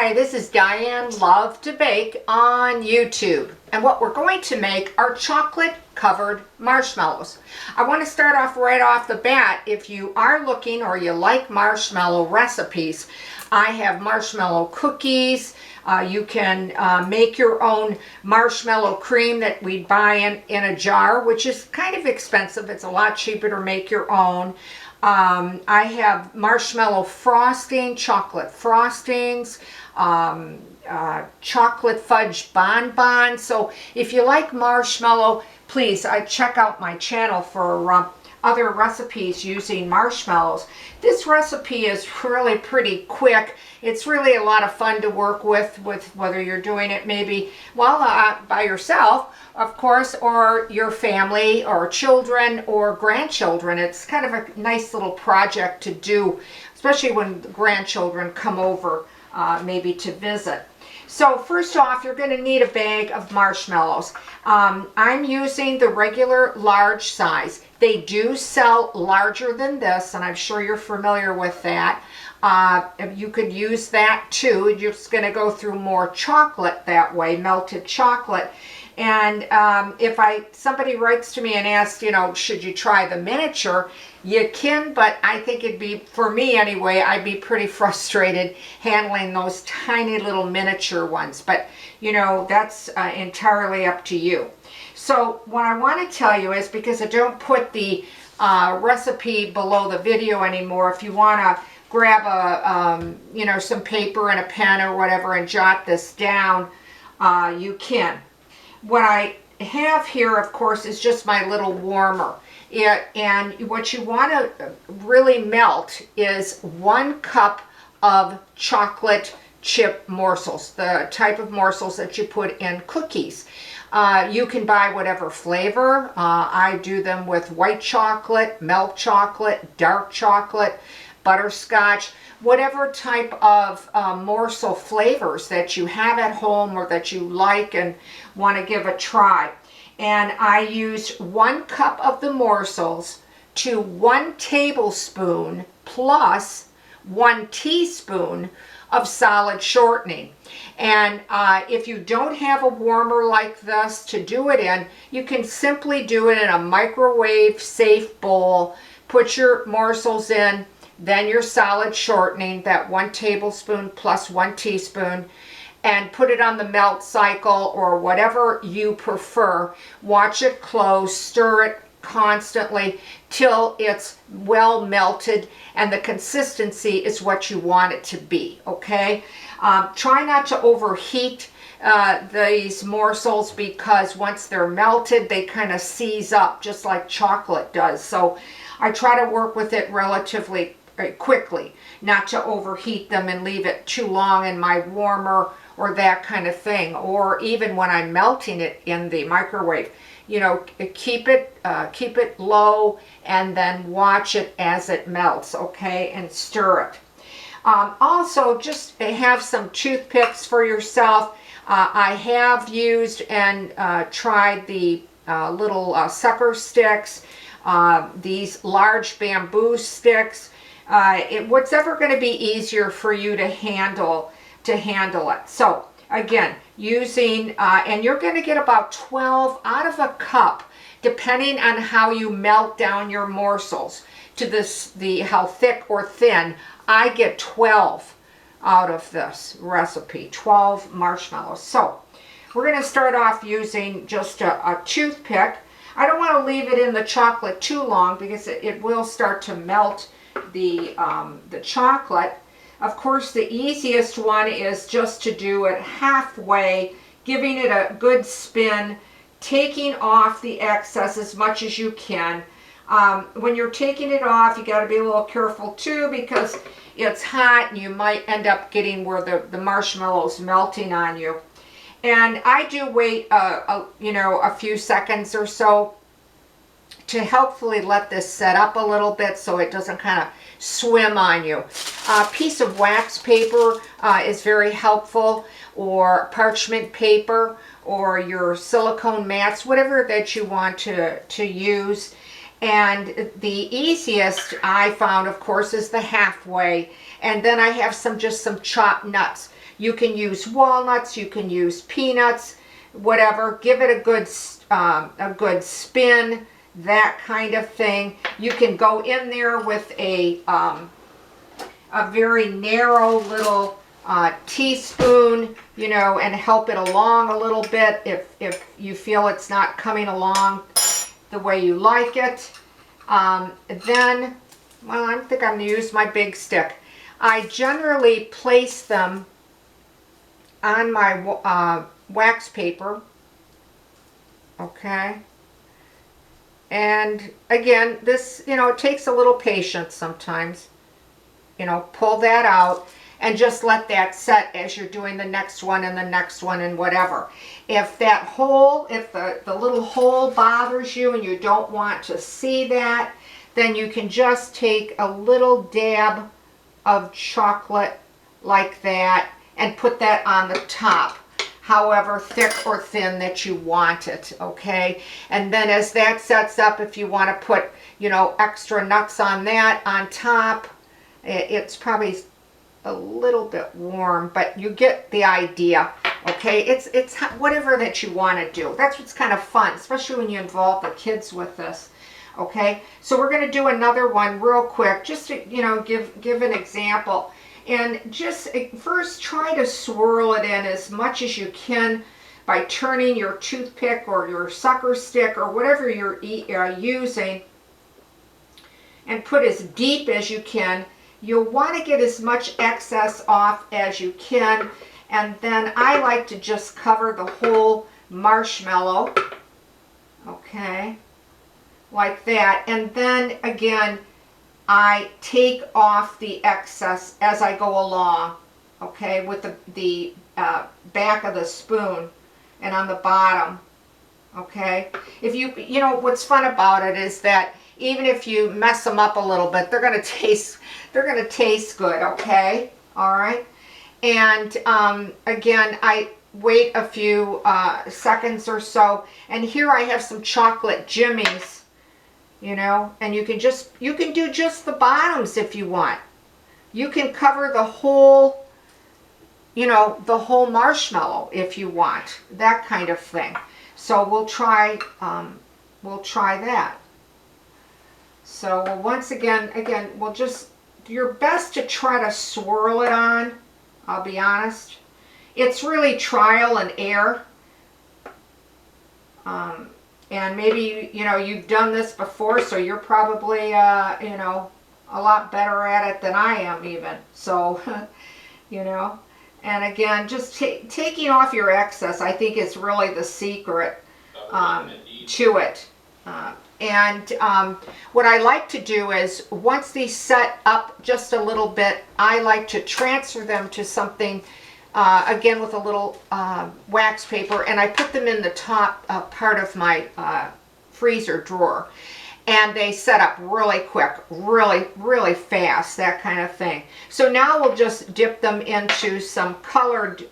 Hi, this is Diane Lovetobake on YouTube, and what we're going to make are chocolate covered marshmallows. I want to start off right off the bat. If you are looking or you like marshmallow recipes, I have marshmallow cookies. You can make your own marshmallow cream that we buy in a jar, which is kind of expensive. It's a lot cheaper to make your own. I have marshmallow frosting, chocolate frostings, chocolate fudge bonbons. So if you like marshmallow, please check out my channel for other recipes using marshmallows. This recipe is really pretty quick. It's really a lot of fun to work with whether you're doing it maybe by yourself, of course, or your family or children or grandchildren. It's kind of a nice little project to do, especially when grandchildren come over maybe to visit. So first off, you're going to need a bag of marshmallows. I'm using the regular large size. They do sell larger than this, and I'm sure you're familiar with that. You could use that too. You're just going to go through more chocolate that way, melted chocolate. And if somebody writes to me and asks, should you try the miniature? You can, but I think it'd be, for me anyway, I'd be pretty frustrated handling those tiny little miniature ones. But, that's entirely up to you. So what I want to tell you is, because I don't put the recipe below the video anymore, if you want to grab some paper and a pen or whatever and jot this down, you can. What I have here, of course, is just my little warmer. And what you want to really melt is 1 cup of chocolate chip morsels, the type of morsels that you put in cookies. You can buy whatever flavor. I do them with white chocolate, milk chocolate, dark chocolate, butterscotch, whatever type of morsel flavors that you have at home or that you like and want to give a try. And I use 1 cup of the morsels to 1 tablespoon plus 1 teaspoon of solid shortening. And if you don't have a warmer like this to do it in, you can simply do it in a microwave safe bowl. Put your morsels in, then your solid shortening, that 1 tablespoon plus 1 teaspoon, and put it on the melt cycle or whatever you prefer. Watch it close, stir it constantly till it's well melted and the consistency is what you want it to be, okay? Try not to overheat these morsels, because once they're melted, they kind of seize up just like chocolate does. So I try to work with it relatively quickly, not to overheat them and leave it too long in my warmer or that kind of thing, or even when I'm melting it in the microwave. Keep it low and then watch it as it melts, okay, and stir it. Also, just have some toothpicks for yourself. I have used and tried the little sucker sticks, these large bamboo sticks. What's ever going to be easier for you to handle it. So again, using and you're going to get about 12 out of a cup, depending on how you melt down your morsels to how thick or thin. I get 12 out of this recipe, 12 marshmallows. So we're going to start off using just a toothpick. I don't want to leave it in the chocolate too long, because it will start to melt the chocolate. Of course, the easiest one is just to do it halfway, giving it a good spin, taking off the excess as much as you can. When you're taking it off, you got to be a little careful too, because it's hot and you might end up getting where the marshmallow's melting on you. And I do wait a few seconds or so to helpfully let this set up a little bit so it doesn't kind of swim on you. A piece of wax paper is very helpful, or parchment paper, or your silicone mats, whatever that you want to use. And the easiest I found, of course, is the halfway. And then I have just some chopped nuts. You can use walnuts, you can use peanuts, whatever. Give it a good spin, that kind of thing. You can go in there with a very narrow little teaspoon, you know, and help it along a little bit if you feel it's not coming along the way you like it. Then, well, I think I'm going to use my big stick. I generally place them on my wax paper, okay? And again, this, you know, it takes a little patience sometimes. You know, pull that out and just let that set as you're doing the next one and the next one and whatever. If that hole, if the little hole bothers you and you don't want to see that, then you can just take a little dab of chocolate like that and put that on the top, however thick or thin that you want it, okay? And then as that sets up, if you want to put, you know, extra nuts on that on top, it's probably a little bit warm, but you get the idea, okay? It's whatever that you want to do. That's what's kind of fun, especially when you involve the kids with this, okay? So we're going to do another one real quick, just to, you know, give an example. And just first try to swirl it in as much as you can by turning your toothpick or your sucker stick or whatever you're using, and put as deep as you can. You'll want to get as much excess off as you can, and then I like to just cover the whole marshmallow, okay, like that. And then again, I take off the excess as I go along, okay, with the back of the spoon and on the bottom, okay. If you know, what's fun about it is that even if you mess them up a little bit, they're gonna taste good, okay? All right. And again, I wait a few seconds or so, and here I have some chocolate jimmies, you know, and you can do just the bottoms if you want. You can cover the whole, you know, the whole marshmallow if you want, that kind of thing. So we'll try that. So once again, we'll just do your best to try to swirl it on. I'll be honest. It's really trial and error. And maybe, you know, you've done this before, so you're probably, you know, a lot better at it than I am even. So, you know, and again, just taking off your excess, I think is really the secret to it. And what I like to do is, once these set up just a little bit, I like to transfer them to something, again with a little wax paper, and I put them in the top part of my freezer drawer. And they set up really quick, really fast, that kind of thing. So now we'll just dip them into some colored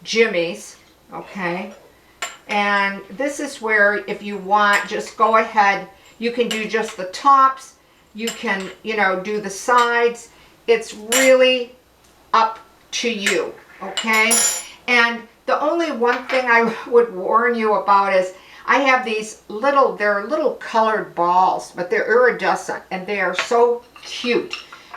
jimmies, okay? And this is where, if you want, just go ahead. You can do just the tops. You can, you know, do the sides. It's really up to you, okay? And the only one thing I would warn you about is, I have these little, they're little colored balls, but they're iridescent, and they are so cute,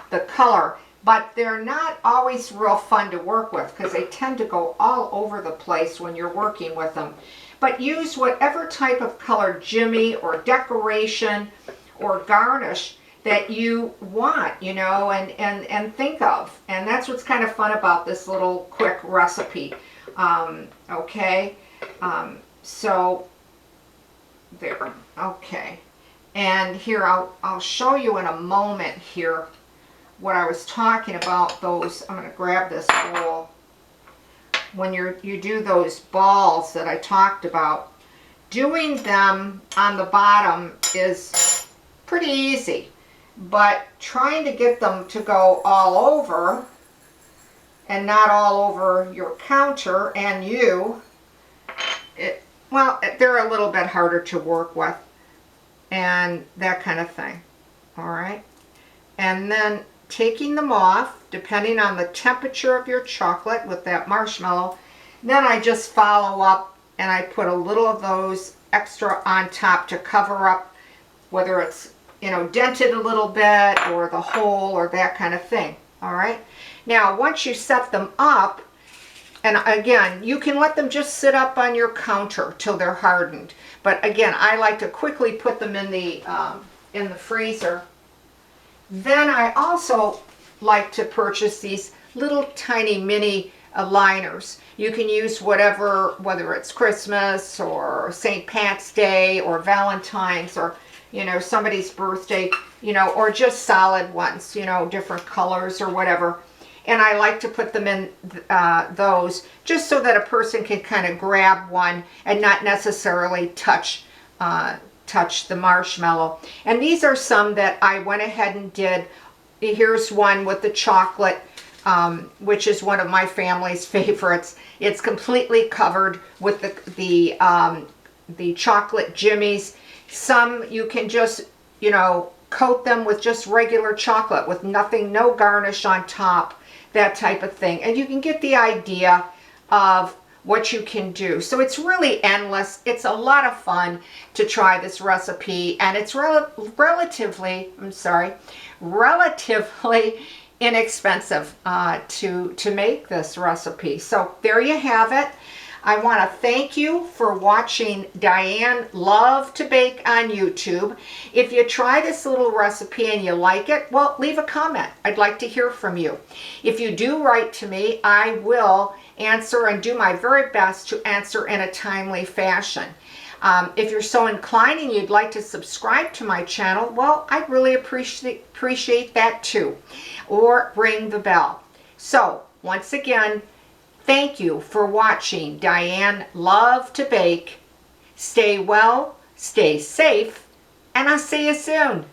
the color. But they're not always real fun to work with because they tend to go all over the place when you're working with them. But use whatever type of colored jimmy or decoration or garnish that you want, you know, and think of. And that's what's kind of fun about this little quick recipe. Okay, so there, okay. And here, I'll show you in a moment here what I was talking about, those, I'm going to grab this bowl. When you do those balls that I talked about, doing them on the bottom is pretty easy, but trying to get them to go all over and not all over your counter and you, well, they're a little bit harder to work with and that kind of thing. All right. And then taking them off depending on the temperature of your chocolate with that marshmallow. Then I just follow up and I put a little of those extra on top to cover up whether it's, you know, dented a little bit or the hole or that kind of thing. All right. Now, once you set them up, and again, you can let them just sit up on your counter till they're hardened. But again, I like to quickly put them in the freezer. Then I also like to purchase these little tiny mini liners. You can use whatever, whether it's Christmas or St. Pat's Day or Valentine's or, you know, somebody's birthday, you know, or just solid ones, you know, different colors or whatever. And I like to put them in those just so that a person can kind of grab one and not necessarily touch the marshmallow. And these are some that I went ahead and did. Here's one with the chocolate, which is one of my family's favorites. It's completely covered with the chocolate jimmies. Some you can just, you know, coat them with just regular chocolate with nothing, no garnish on top, that type of thing. And you can get the idea of what you can do. So it's really endless. It's a lot of fun to try this recipe, and it's relatively inexpensive to make this recipe. So there you have it. I want to thank you for watching Diane Lovetobake on YouTube. If you try this little recipe and you like it, well, leave a comment. I'd like to hear from you. If you do write to me, I will answer and do my very best to answer in a timely fashion. If you're so inclined and you'd like to subscribe to my channel, well, I'd really appreciate that too. Or ring the bell. So, once again, thank you for watching Diane Lovetobake. Stay well, stay safe, and I'll see you soon.